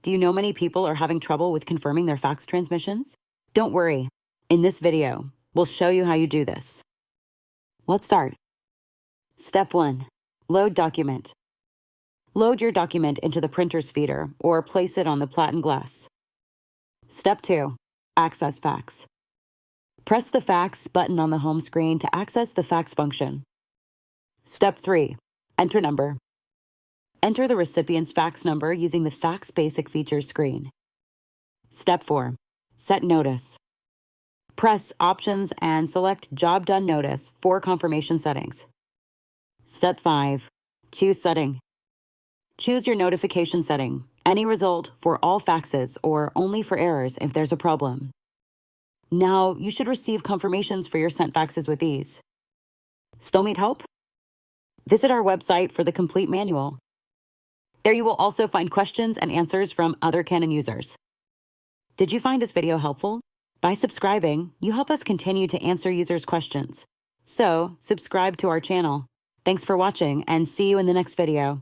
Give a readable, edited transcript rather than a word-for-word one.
Do you know many people are having trouble with confirming their fax transmissions? Don't worry. In this video, we'll show you how you do this. Let's start. Step 1. Load document. Load your document into the printer's feeder or place it on the platen glass. Step 2. Access fax. Press the fax button on the home screen to access the fax function. Step 3. Enter number. Enter the recipient's fax number using the Fax Basic Features screen. Step 4. Set notice. Press Options and select Job Done Notice for confirmation settings. Step 5. Choose setting. Choose your notification setting, any result for all faxes or only for errors if there's a problem. Now, you should receive confirmations for your sent faxes with ease. Still need help? Visit our website for the complete manual. There you will also find questions and answers from other Canon users. Did you find this video helpful? By subscribing, you help us continue to answer users' questions. So, subscribe to our channel. Thanks for watching and see you in the next video.